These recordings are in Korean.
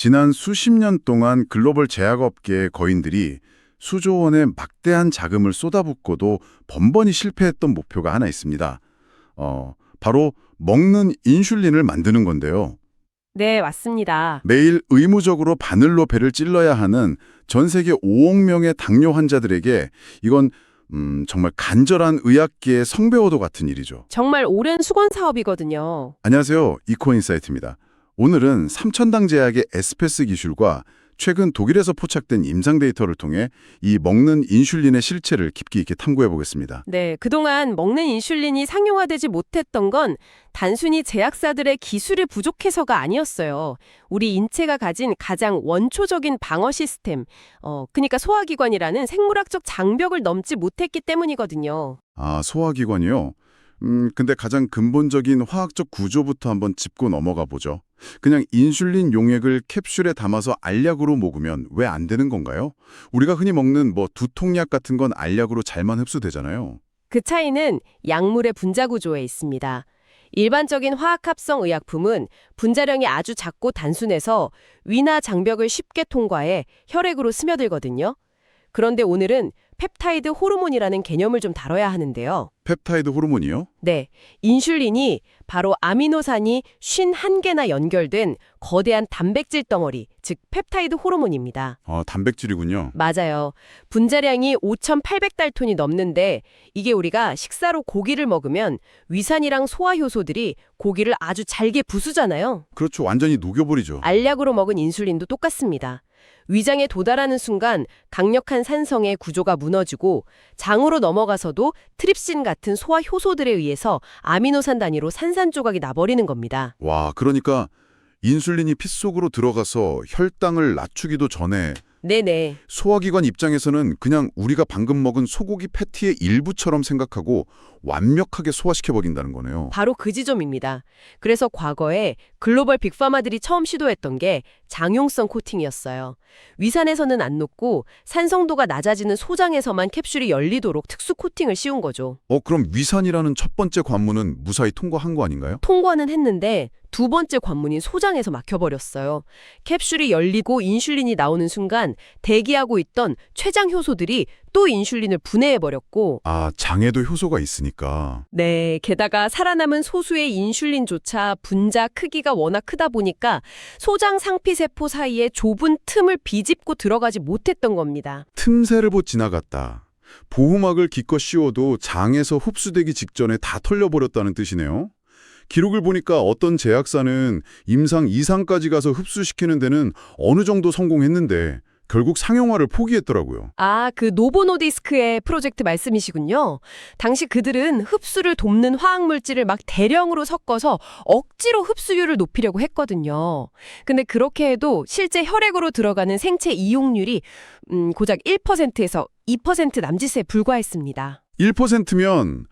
지난 수십 년 동안 글로벌 제약업계의 거인들이 수조 원의 막대한 자금을 쏟아붓고도 번번이 실패했던 목표가 하나 있습니다. 바로 먹는 인슐린을 만드는 건데요. 네, 맞습니다. 매일 의무적으로 바늘로 배를 찔러야 하는 전 세계 5억 명의 당뇨 환자들에게 이건 정말 간절한 의학계의 성배오도 같은 일이죠. 정말 오랜 수건 사업이거든요. 안녕하세요. 이코인사이트입니다. 오늘은 삼천당 제약의 에스페스 기술과 최근 독일에서 포착된 임상 데이터를 통해 이 먹는 인슐린의 실체를 깊이 있게 탐구해 보겠습니다. 네, 그동안 먹는 인슐린이 상용화되지 못했던 건 단순히 제약사들의 기술이 부족해서가 아니었어요. 우리 인체가 가진 가장 원초적인 방어 시스템, 그러니까 소화기관이라는 생물학적 장벽을 넘지 못했기 때문이거든요. 아, 소화기관이요? 근데 가장 근본적인 화학적 구조부터 한번 짚고 넘어가 보죠. 그냥 인슐린 용액을 캡슐에 담아서 알약으로 먹으면 왜 안 되는 건가요? 우리가 흔히 먹는 두통약 같은 건 알약으로 잘만 흡수되잖아요. 그 차이는 약물의 분자 구조에 있습니다. 일반적인 화학합성 의약품은 분자량이 아주 작고 단순해서 위나 장벽을 쉽게 통과해 혈액으로 스며들거든요. 그런데 오늘은 펩타이드 호르몬이라는 개념을 좀 다뤄야 하는데요. 펩타이드 호르몬이요? 네, 인슐린이 바로 아미노산이 51개나 연결된 거대한 단백질 덩어리, 즉 펩타이드 호르몬입니다. 단백질이군요. 맞아요. 분자량이 5,800달톤이 넘는데 이게 우리가 식사로 고기를 먹으면 위산이랑 소화효소들이 고기를 아주 잘게 부수잖아요. 그렇죠. 완전히 녹여버리죠. 알약으로 먹은 인슐린도 똑같습니다. 위장에 도달하는 순간 강력한 산성의 구조가 무너지고 장으로 넘어가서도 트립신 같은 소화 효소들에 의해서 아미노산 단위로 산산조각이 나버리는 겁니다. 와, 그러니까 인슐린이 피 속으로 들어가서 혈당을 낮추기도 전에 네네. 소화기관 입장에서는 그냥 우리가 방금 먹은 소고기 패티의 일부처럼 생각하고 완벽하게 소화시켜버린다는 거네요. 바로 그 지점입니다. 그래서 과거에 글로벌 빅파마들이 처음 시도했던 게 장용성 코팅이었어요. 위산에서는 안 녹고 산성도가 낮아지는 소장에서만 캡슐이 열리도록 특수 코팅을 씌운 거죠. 그럼 위산이라는 첫 번째 관문은 무사히 통과한 거 아닌가요? 통과는 했는데 두 번째 관문인 소장에서 막혀버렸어요. 캡슐이 열리고 인슐린이 나오는 순간 대기하고 있던 췌장 효소들이 또 인슐린을 분해해버렸고 아, 장에도 효소가 있으니까. 네, 게다가 살아남은 소수의 인슐린조차 분자 크기가 워낙 크다 보니까 소장 상피세포 사이에 좁은 틈을 비집고 들어가지 못했던 겁니다. 틈새를 보 지나갔다. 보호막을 기껏 씌워도 장에서 흡수되기 직전에 다 털려버렸다는 뜻이네요. 기록을 보니까 어떤 제약사는 임상 2상까지 가서 흡수시키는 데는 어느 정도 성공했는데 결국 상용화를 포기했더라고요. 아, 그 노보노디스크의 프로젝트 말씀이시군요. 당시 그들은 흡수를 돕는 화학물질을 막 대량으로 섞어서 억지로 흡수율을 높이려고 했거든요. 근데 그렇게 해도 실제 혈액으로 들어가는 생체 이용률이 고작 1%에서 2% 남짓에 불과했습니다. 1%면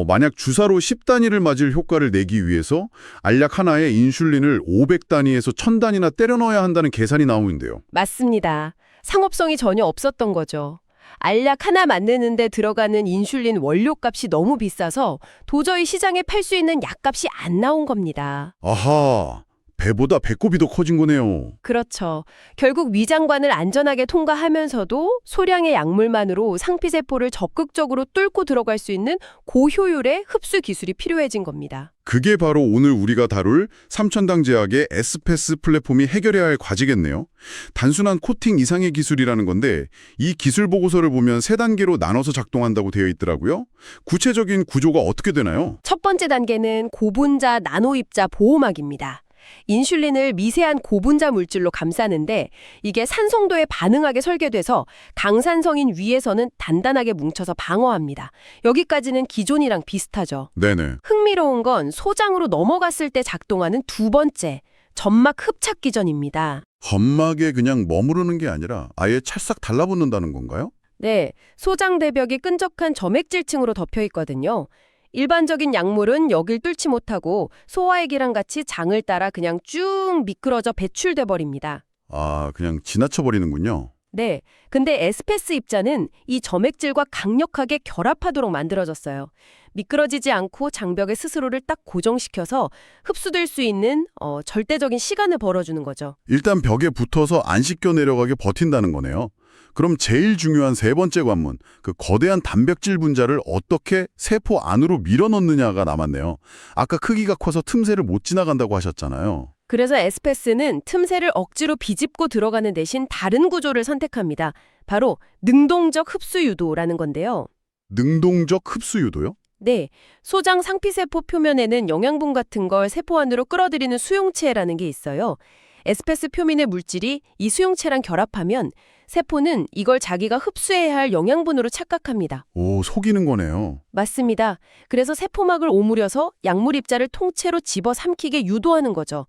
만약 주사로 10단위를 맞을 효과를 내기 위해서 알약 하나에 인슐린을 500단위에서 1000단위나 때려 넣어야 한다는 계산이 나오는데요. 맞습니다. 상업성이 전혀 없었던 거죠. 알약 하나 만드는데 들어가는 인슐린 원료값이 너무 비싸서 도저히 시장에 팔 수 있는 약값이 안 나온 겁니다. 아하, 배보다 배꼽이 더 커진 거네요. 그렇죠. 결국 위장관을 안전하게 통과하면서도 소량의 약물만으로 상피세포를 적극적으로 뚫고 들어갈 수 있는 고효율의 흡수 기술이 필요해진 겁니다. 그게 바로 오늘 우리가 다룰 삼천당 제약의 에스페스 플랫폼이 해결해야 할 과제겠네요. 단순한 코팅 이상의 기술이라는 건데 이 기술 보고서를 보면 세 단계로 나눠서 작동한다고 되어 있더라고요. 구체적인 구조가 어떻게 되나요? 첫 번째 단계는 고분자 나노입자 보호막입니다. 인슐린을 미세한 고분자 물질로 감싸는데 이게 산성도에 반응하게 설계돼서 강산성인 위에서는 단단하게 뭉쳐서 방어합니다. 여기까지는 기존이랑 비슷하죠. 네네. 흥미로운 건 소장으로 넘어갔을 때 작동하는 두 번째, 점막 흡착 기전입니다. 점막에 그냥 머무르는 게 아니라 아예 찰싹 달라붙는다는 건가요? 네, 소장 대벽이 끈적한 점액질층으로 덮여 있거든요. 일반적인 약물은 여길 뚫지 못하고 소화액이랑 같이 장을 따라 그냥 쭉 미끄러져 배출돼 버립니다. 아, 그냥 지나쳐 버리는군요. 네. 근데 에스페스 입자는 이 점액질과 강력하게 결합하도록 만들어졌어요. 미끄러지지 않고 장벽에 스스로를 딱 고정시켜서 흡수될 수 있는 절대적인 시간을 벌어주는 거죠. 일단 벽에 붙어서 안 씻겨 내려가게 버틴다는 거네요. 그럼 제일 중요한 세 번째 관문, 그 거대한 단백질 분자를 어떻게 세포 안으로 밀어넣느냐가 남았네요. 아까 크기가 커서 틈새를 못 지나간다고 하셨잖아요. 그래서 에스페스는 틈새를 억지로 비집고 들어가는 대신 다른 구조를 선택합니다. 바로 능동적 흡수 유도라는 건데요. 능동적 흡수 유도요? 네, 소장 상피세포 표면에는 영양분 같은 걸 세포 안으로 끌어들이는 수용체라는 게 있어요. 에스페스 표면의 물질이 이 수용체랑 결합하면 세포는 이걸 자기가 흡수해야 할 영양분으로 착각합니다. 오, 속이는 거네요. 맞습니다. 그래서 세포막을 오므려서 약물 입자를 통째로 집어 삼키게 유도하는 거죠.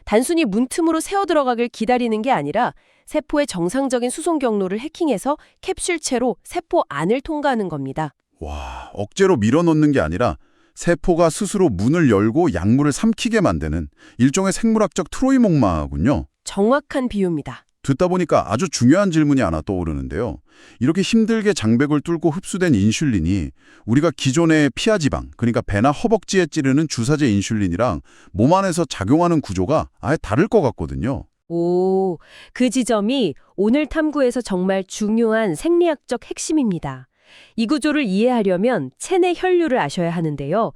단순히 문틈으로 새어 들어가길 기다리는 게 아니라 세포의 정상적인 수송 경로를 해킹해서 캡슐체로 세포 안을 통과하는 겁니다. 와, 억제로 밀어넣는 게 아니라 세포가 스스로 문을 열고 약물을 삼키게 만드는 일종의 생물학적 트로이 목마군요. 정확한 비유입니다. 듣다 보니까 아주 중요한 질문이 하나 떠오르는데요. 이렇게 힘들게 장벽을 뚫고 흡수된 인슐린이 우리가 기존의 피하지방, 그러니까 배나 허벅지에 찌르는 주사제 인슐린이랑 몸 안에서 작용하는 구조가 아예 다를 것 같거든요. 오, 그 지점이 오늘 탐구에서 정말 중요한 생리학적 핵심입니다. 이 구조를 이해하려면 체내 혈류를 아셔야 하는데요.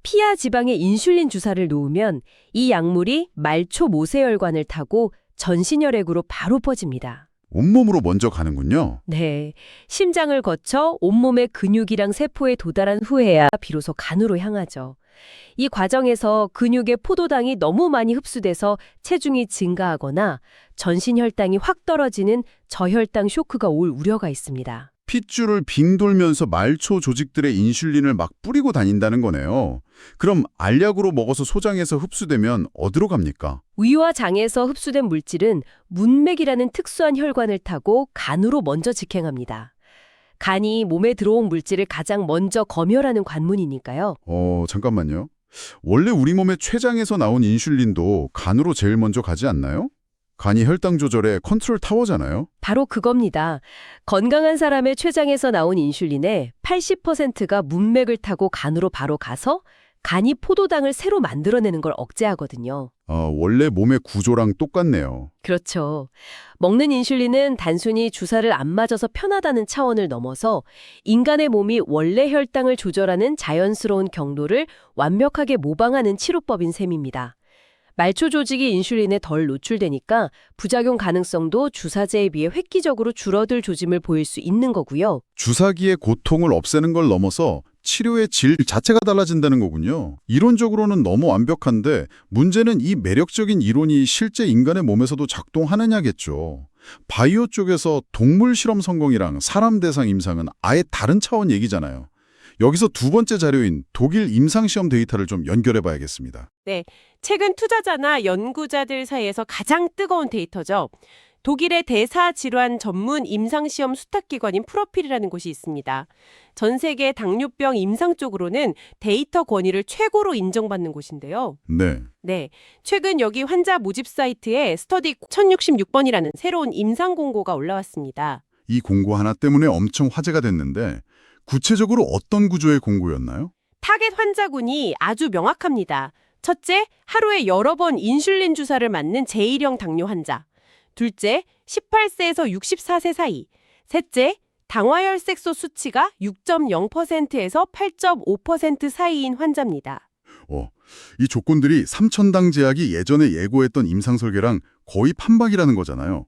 피하 지방에 인슐린 주사를 놓으면 이 약물이 말초 모세혈관을 타고 전신혈액으로 바로 퍼집니다. 온몸으로 먼저 가는군요. 네, 심장을 거쳐 온몸의 근육이랑 세포에 도달한 후에야 비로소 간으로 향하죠. 이 과정에서 근육의 포도당이 너무 많이 흡수돼서 체중이 증가하거나 전신 혈당이 확 떨어지는 저혈당 쇼크가 올 우려가 있습니다. 핏줄을 빙 돌면서 말초 조직들의 인슐린을 막 뿌리고 다닌다는 거네요. 그럼 알약으로 먹어서 소장에서 흡수되면 어디로 갑니까? 위와 장에서 흡수된 물질은 문맥이라는 특수한 혈관을 타고 간으로 먼저 직행합니다. 간이 몸에 들어온 물질을 가장 먼저 검열하는 관문이니까요. 잠깐만요. 원래 우리 몸의 췌장에서 나온 인슐린도 간으로 제일 먼저 가지 않나요? 간이 혈당 조절의 컨트롤 타워잖아요. 바로 그겁니다. 건강한 사람의 췌장에서 나온 인슐린의 80%가 문맥을 타고 간으로 바로 가서 간이 포도당을 새로 만들어내는 걸 억제하거든요. 원래 몸의 구조랑 똑같네요. 그렇죠. 먹는 인슐린은 단순히 주사를 안 맞아서 편하다는 차원을 넘어서 인간의 몸이 원래 혈당을 조절하는 자연스러운 경로를 완벽하게 모방하는 치료법인 셈입니다. 말초 조직이 인슐린에 덜 노출되니까 부작용 가능성도 주사제에 비해 획기적으로 줄어들 조짐을 보일 수 있는 거고요. 주사기의 고통을 없애는 걸 넘어서 치료의 질 자체가 달라진다는 거군요. 이론적으로는 너무 완벽한데 문제는 이 매력적인 이론이 실제 인간의 몸에서도 작동하느냐겠죠. 바이오 쪽에서 동물 실험 성공이랑 사람 대상 임상은 아예 다른 차원 얘기잖아요. 여기서 두 번째 자료인 독일 임상시험 데이터를 좀 연결해 봐야겠습니다. 네, 최근 투자자나 연구자들 사이에서 가장 뜨거운 데이터죠. 독일의 대사질환 전문 임상시험 수탁기관인 프로필이라는 곳이 있습니다. 전 세계 당뇨병 임상 쪽으로는 데이터 권위를 최고로 인정받는 곳인데요. 네. 최근 여기 환자 모집 사이트에 스터디 1066번이라는 새로운 임상 공고가 올라왔습니다. 이 공고 하나 때문에 엄청 화제가 됐는데 구체적으로 어떤 구조의 공고였나요? 타겟 환자군이 아주 명확합니다. 첫째, 하루에 여러 번 인슐린 주사를 맞는 제1형 당뇨 환자. 둘째, 18세에서 64세 사이. 셋째, 당화혈색소 수치가 6.0%에서 8.5% 사이인 환자입니다. 이 조건들이 삼천당 제약이 예전에 예고했던 임상 설계랑 거의 판박이라는 거잖아요.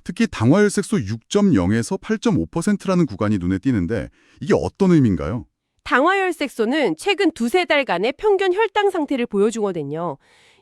특히 당화혈색소 6.0에서 8.5%라는 구간이 눈에 띄는데 이게 어떤 의미인가요? 당화혈색소는 최근 두세 달간의 평균 혈당 상태를 보여주거든요.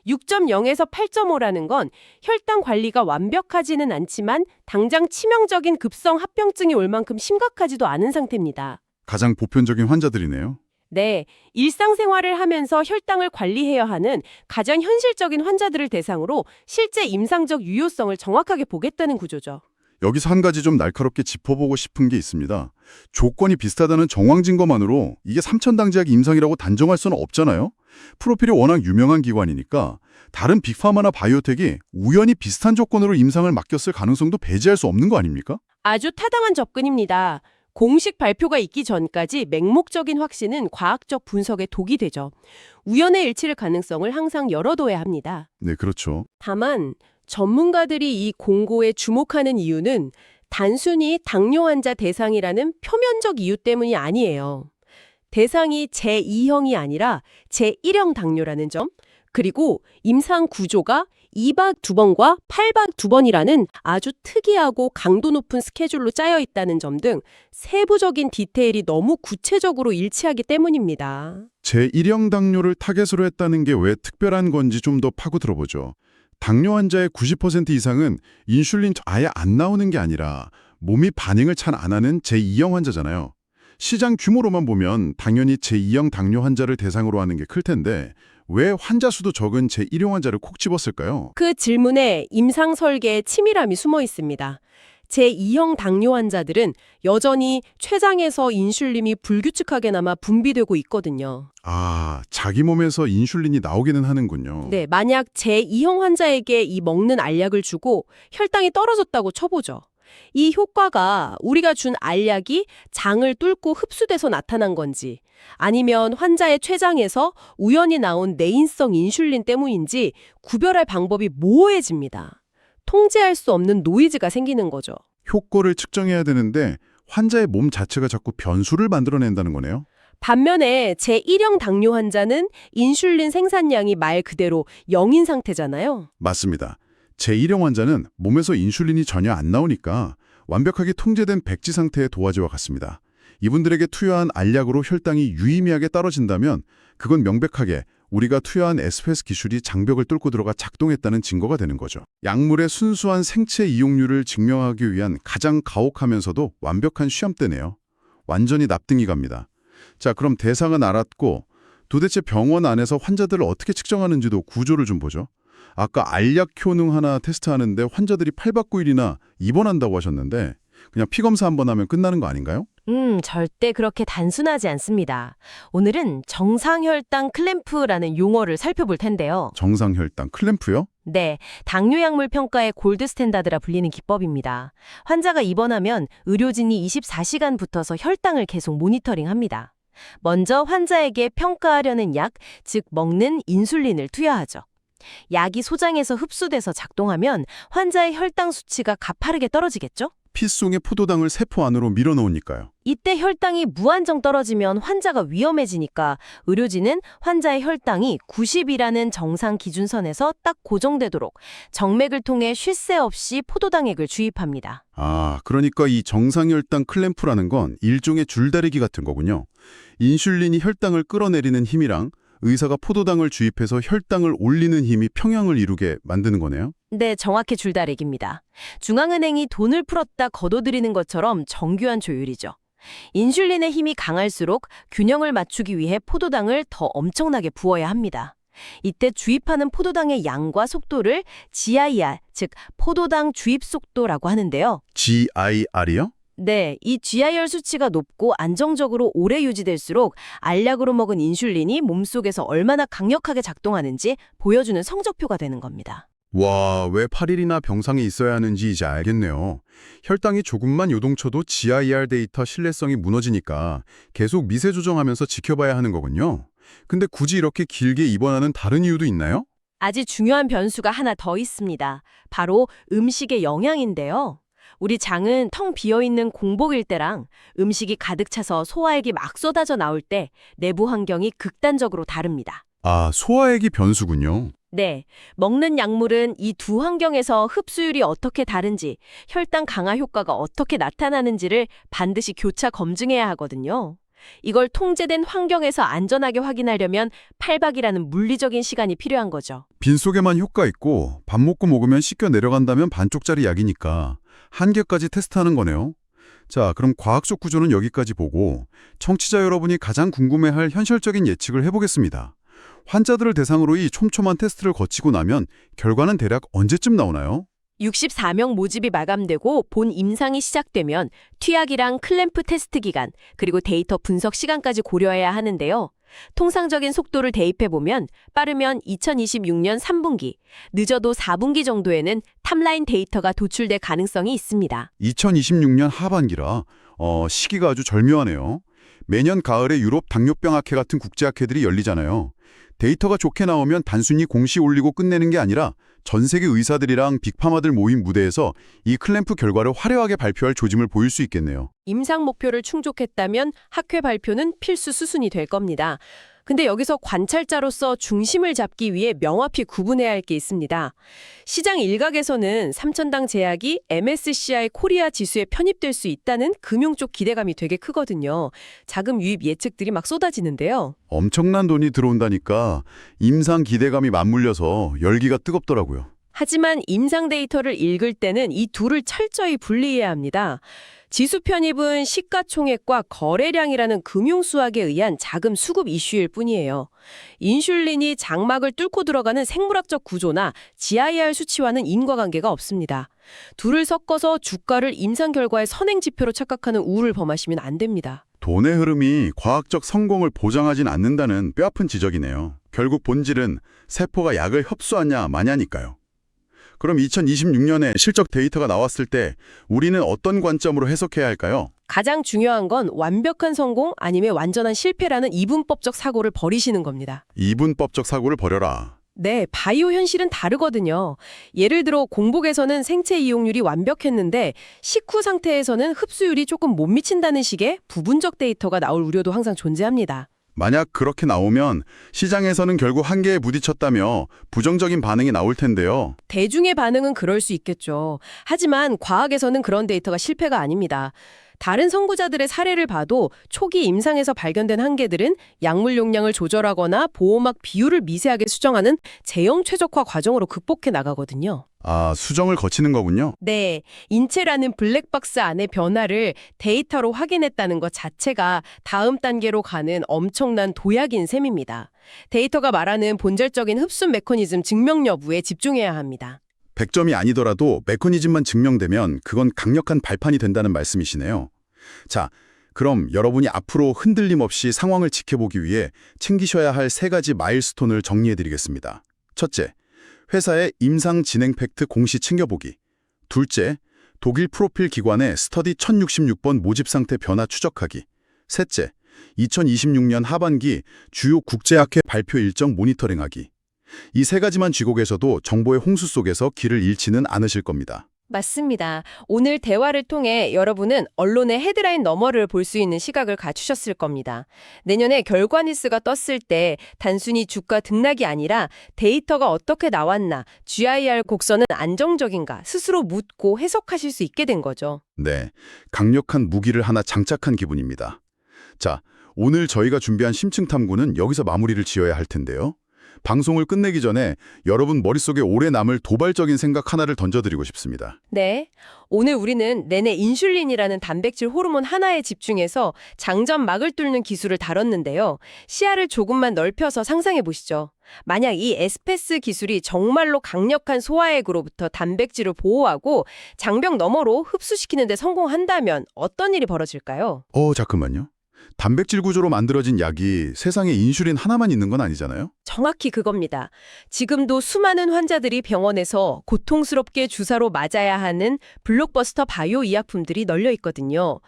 6.0에서 8.5라는 건 혈당 관리가 완벽하지는 않지만 당장 치명적인 급성 합병증이 올 만큼 심각하지도 않은 상태입니다. 가장 보편적인 환자들이네요. 네, 일상생활을 하면서 혈당을 관리해야 하는 가장 현실적인 환자들을 대상으로 실제 임상적 유효성을 정확하게 보겠다는 구조죠. 여기서 한 가지 좀 날카롭게 짚어보고 싶은 게 있습니다. 조건이 비슷하다는 정황 증거만으로 이게 삼천당제약 임상이라고 단정할 수는 없잖아요. 프로필이 워낙 유명한 기관이니까 다른 빅파마나 바이오텍이 우연히 비슷한 조건으로 임상을 맡겼을 가능성도 배제할 수 없는 거 아닙니까? 아주 타당한 접근입니다. 공식 발표가 있기 전까지 맹목적인 확신은 과학적 분석에 독이 되죠. 우연의 일치일 가능성을 항상 열어둬야 합니다. 네, 그렇죠. 다만 전문가들이 이 공고에 주목하는 이유는 단순히 당뇨 환자 대상이라는 표면적 이유 때문이 아니에요. 대상이 제2형이 아니라 제1형 당뇨라는 점, 그리고 임상 구조가 2박 2번과 8박 2번이라는 아주 특이하고 강도 높은 스케줄로 짜여 있다는 점 등 세부적인 디테일이 너무 구체적으로 일치하기 때문입니다. 제1형 당뇨를 타겟으로 했다는 게 왜 특별한 건지 좀 더 파고 들어보죠. 당뇨 환자의 90% 이상은 인슐린 아예 안 나오는 게 아니라 몸이 반응을 잘 안 하는 제2형 환자잖아요. 시장 규모로만 보면 당연히 제2형 당뇨 환자를 대상으로 하는 게 클 텐데 왜 환자 수도 적은 제1형 환자를 콕 집었을까요? 그 질문에 임상 설계의 치밀함이 숨어 있습니다. 제2형 당뇨 환자들은 여전히 췌장에서 인슐린이 불규칙하게나마 분비되고 있거든요. 아, 자기 몸에서 인슐린이 나오기는 하는군요. 네, 만약 제2형 환자에게 이 먹는 알약을 주고 혈당이 떨어졌다고 쳐보죠. 이 효과가 우리가 준 알약이 장을 뚫고 흡수돼서 나타난 건지 아니면 환자의 췌장에서 우연히 나온 내인성 인슐린 때문인지 구별할 방법이 모호해집니다. 통제할 수 없는 노이즈가 생기는 거죠. 효과를 측정해야 되는데 환자의 몸 자체가 자꾸 변수를 만들어낸다는 거네요. 반면에 제1형 당뇨 환자는 인슐린 생산량이 말 그대로 0인 상태잖아요. 맞습니다. 제1형 환자는 몸에서 인슐린이 전혀 안 나오니까 완벽하게 통제된 백지 상태의 도화지와 같습니다. 이분들에게 투여한 알약으로 혈당이 유의미하게 떨어진다면 그건 명백하게 우리가 투여한 에스페스 기술이 장벽을 뚫고 들어가 작동했다는 증거가 되는 거죠. 약물의 순수한 생체 이용률을 증명하기 위한 가장 가혹하면서도 완벽한 시험대네요. 완전히 납득이 갑니다. 자, 그럼 대상은 알았고 도대체 병원 안에서 환자들을 어떻게 측정하는지도 구조를 좀 보죠. 아까 알약 효능 하나 테스트하는데 환자들이 8박 9일이나 입원한다고 하셨는데 그냥 피검사 한번 하면 끝나는 거 아닌가요? 절대 그렇게 단순하지 않습니다. 오늘은 정상혈당 클램프라는 용어를 살펴볼 텐데요. 정상혈당 클램프요? 네, 당뇨약물 평가의 골드 스탠다드라 불리는 기법입니다. 환자가 입원하면 의료진이 24시간 붙어서 혈당을 계속 모니터링합니다. 먼저 환자에게 평가하려는 약, 즉 먹는 인슐린을 투여하죠. 약이 소장에서 흡수돼서 작동하면 환자의 혈당 수치가 가파르게 떨어지겠죠? 피 속의 포도당을 세포 안으로 밀어넣으니까요. 이때 혈당이 무한정 떨어지면 환자가 위험해지니까 의료진은 환자의 혈당이 90이라는 정상 기준선에서 딱 고정되도록 정맥을 통해 쉴 새 없이 포도당액을 주입합니다. 아, 그러니까 이 정상혈당 클램프라는 건 일종의 줄다리기 같은 거군요. 인슐린이 혈당을 끌어내리는 힘이랑 의사가 포도당을 주입해서 혈당을 올리는 힘이 평형을 이루게 만드는 거네요. 네, 정확히 줄다리기입니다. 중앙은행이 돈을 풀었다 거둬들이는 것처럼 정교한 조율이죠. 인슐린의 힘이 강할수록 균형을 맞추기 위해 포도당을 더 엄청나게 부어야 합니다. 이때 주입하는 포도당의 양과 속도를 GIR, 즉 포도당 주입 속도라고 하는데요. GIR이요? 네, 이 GIR 수치가 높고 안정적으로 오래 유지될수록 알약으로 먹은 인슐린이 몸속에서 얼마나 강력하게 작동하는지 보여주는 성적표가 되는 겁니다. 와, 왜 8일이나 병상에 있어야 하는지 이제 알겠네요. 혈당이 조금만 요동쳐도 GIR 데이터 신뢰성이 무너지니까 계속 미세 조정하면서 지켜봐야 하는 거군요. 근데 굳이 이렇게 길게 입원하는 다른 이유도 있나요? 아주 중요한 변수가 하나 더 있습니다. 바로 음식의 영양인데요. 우리 장은 텅 비어있는 공복일 때랑 음식이 가득 차서 소화액이 막 쏟아져 나올 때 내부 환경이 극단적으로 다릅니다. 아, 소화액이 변수군요. 네, 먹는 약물은 이 두 환경에서 흡수율이 어떻게 다른지, 혈당 강화 효과가 어떻게 나타나는지를 반드시 교차 검증해야 하거든요. 이걸 통제된 환경에서 안전하게 확인하려면 8박이라는 물리적인 시간이 필요한 거죠. 빈속에만 효과 있고 밥 먹고 먹으면 씻겨 내려간다면 반쪽짜리 약이니까 한계까지 테스트하는 거네요. 자, 그럼 과학적 구조는 여기까지 보고 청취자 여러분이 가장 궁금해할 현실적인 예측을 해보겠습니다. 환자들을 대상으로 이 촘촘한 테스트를 거치고 나면 결과는 대략 언제쯤 나오나요? 64명 모집이 마감되고 본 임상이 시작되면 투약이랑 클램프 테스트 기간, 그리고 데이터 분석 시간까지 고려해야 하는데요. 통상적인 속도를 대입해보면 빠르면 2026년 3분기, 늦어도 4분기 정도에는 탑라인 데이터가 도출될 가능성이 있습니다. 2026년 하반기라 시기가 아주 절묘하네요. 매년 가을에 유럽 당뇨병학회 같은 국제학회들이 열리잖아요. 데이터가 좋게 나오면 단순히 공시 올리고 끝내는 게 아니라 전 세계 의사들이랑 빅파마들 모인 무대에서 이 클램프 결과를 화려하게 발표할 조짐을 보일 수 있겠네요. 임상 목표를 충족했다면 학회 발표는 필수 수순이 될 겁니다. 근데 여기서 관찰자로서 중심을 잡기 위해 명확히 구분해야 할 게 있습니다. 시장 일각에서는 삼천당 제약이 MSCI 코리아 지수에 편입될 수 있다는 금융 쪽 기대감이 되게 크거든요. 자금 유입 예측들이 막 쏟아지는데요. 엄청난 돈이 들어온다니까 임상 기대감이 맞물려서 열기가 뜨겁더라고요. 하지만 임상 데이터를 읽을 때는 이 둘을 철저히 분리해야 합니다. 지수 편입은 시가총액과 거래량이라는 금융수학에 의한 자금 수급 이슈일 뿐이에요. 인슐린이 장막을 뚫고 들어가는 생물학적 구조나 GIR 수치와는 인과관계가 없습니다. 둘을 섞어서 주가를 임상 결과의 선행 지표로 착각하는 우를 범하시면 안 됩니다. 돈의 흐름이 과학적 성공을 보장하진 않는다는 뼈아픈 지적이네요. 결국 본질은 세포가 약을 흡수하냐 마냐니까요. 그럼 2026년에 실적 데이터가 나왔을 때 우리는 어떤 관점으로 해석해야 할까요? 가장 중요한 건 완벽한 성공 아니면 완전한 실패라는 이분법적 사고를 버리시는 겁니다. 이분법적 사고를 버려라. 네, 바이오 현실은 다르거든요. 예를 들어 공복에서는 생체 이용률이 완벽했는데 식후 상태에서는 흡수율이 조금 못 미친다는 식의 부분적 데이터가 나올 우려도 항상 존재합니다. 만약 그렇게 나오면 시장에서는 결국 한계에 부딪혔다며 부정적인 반응이 나올 텐데요. 대중의 반응은 그럴 수 있겠죠. 하지만 과학에서는 그런 데이터가 실패가 아닙니다. 다른 선구자들의 사례를 봐도 초기 임상에서 발견된 한계들은 약물 용량을 조절하거나 보호막 비율을 미세하게 수정하는 제형 최적화 과정으로 극복해 나가거든요. 아, 수정을 거치는 거군요. 네, 인체라는 블랙박스 안의 변화를 데이터로 확인했다는 것 자체가 다음 단계로 가는 엄청난 도약인 셈입니다. 데이터가 말하는 본질적인 흡수 메커니즘 증명 여부에 집중해야 합니다. 100점이 아니더라도 메커니즘만 증명되면 그건 강력한 발판이 된다는 말씀이시네요. 자, 그럼 여러분이 앞으로 흔들림 없이 상황을 지켜보기 위해 챙기셔야 할 3가지 마일스톤을 정리해드리겠습니다. 첫째, 회사의 임상 진행 팩트 공시 챙겨보기. 둘째, 독일 프로필 기관의 스터디 1066번 모집 상태 변화 추적하기. 셋째, 2026년 하반기 주요 국제학회 발표 일정 모니터링하기. 이 3가지만 쥐고 계셔도 정보의 홍수 속에서 길을 잃지는 않으실 겁니다. 맞습니다. 오늘 대화를 통해 여러분은 언론의 헤드라인 너머를 볼 수 있는 시각을 갖추셨을 겁니다. 내년에 결과 뉴스가 떴을 때 단순히 주가 등락이 아니라 데이터가 어떻게 나왔나, GIR 곡선은 안정적인가 스스로 묻고 해석하실 수 있게 된 거죠. 네, 강력한 무기를 하나 장착한 기분입니다. 자, 오늘 저희가 준비한 심층 탐구는 여기서 마무리를 지어야 할 텐데요. 방송을 끝내기 전에 여러분 머릿속에 오래 남을 도발적인 생각 하나를 던져드리고 싶습니다. 네, 오늘 우리는 내내 인슐린이라는 단백질 호르몬 하나에 집중해서 장점막을 뚫는 기술을 다뤘는데요. 시야를 조금만 넓혀서 상상해 보시죠. 만약 이 에스페스 기술이 정말로 강력한 소화액으로부터 단백질을 보호하고 장벽 너머로 흡수시키는 데 성공한다면 어떤 일이 벌어질까요? 잠깐만요. 단백질 구조로 만들어진 약이 세상에 인슐린 하나만 있는 건 아니잖아요? 정확히 그겁니다. 지금도 수많은 환자들이 병원에서 고통스럽게 주사로 맞아야 하는 블록버스터 바이오 의약품들이 널려 있거든요.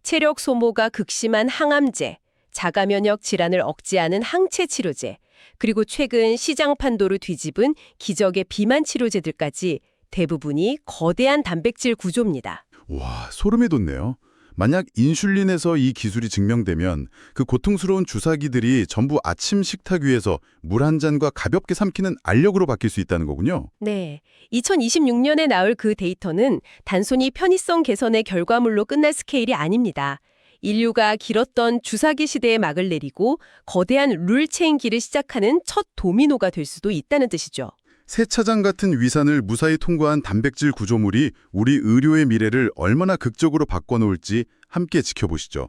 체력 소모가 극심한 항암제, 자가 면역 질환을 억제하는 항체 치료제, 그리고 최근 시장 판도를 뒤집은 기적의 비만 치료제들까지 대부분이 거대한 단백질 구조입니다. 와, 소름이 돋네요. 만약 인슐린에서 이 기술이 증명되면 그 고통스러운 주사기들이 전부 아침 식탁 위에서 물 한 잔과 가볍게 삼키는 알력으로 바뀔 수 있다는 거군요. 네, 2026년에 나올 그 데이터는 단순히 편의성 개선의 결과물로 끝날 스케일이 아닙니다. 인류가 길었던 주사기 시대의 막을 내리고 거대한 룰체인기를 시작하는 첫 도미노가 될 수도 있다는 뜻이죠. 세차장 같은 위산을 무사히 통과한 단백질 구조물이 우리 의료의 미래를 얼마나 극적으로 바꿔놓을지 함께 지켜보시죠.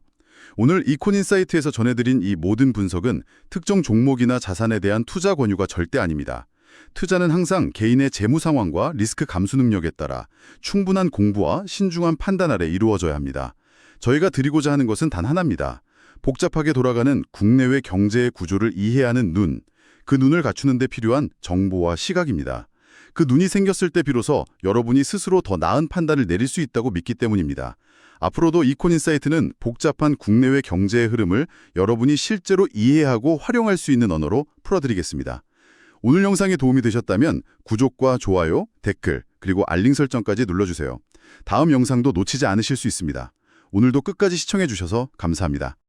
오늘 이콘인사이트에서 전해드린 이 모든 분석은 특정 종목이나 자산에 대한 투자 권유가 절대 아닙니다. 투자는 항상 개인의 재무 상황과 리스크 감수 능력에 따라 충분한 공부와 신중한 판단 아래 이루어져야 합니다. 저희가 드리고자 하는 것은 단 하나입니다. 복잡하게 돌아가는 국내외 경제의 구조를 이해하는 눈, 그 눈을 갖추는 데 필요한 정보와 시각입니다. 그 눈이 생겼을 때 비로소 여러분이 스스로 더 나은 판단을 내릴 수 있다고 믿기 때문입니다. 앞으로도 이콘인사이트는 복잡한 국내외 경제의 흐름을 여러분이 실제로 이해하고 활용할 수 있는 언어로 풀어드리겠습니다. 오늘 영상이 도움이 되셨다면 구독과 좋아요, 댓글, 그리고 알림 설정까지 눌러주세요. 다음 영상도 놓치지 않으실 수 있습니다. 오늘도 끝까지 시청해주셔서 감사합니다.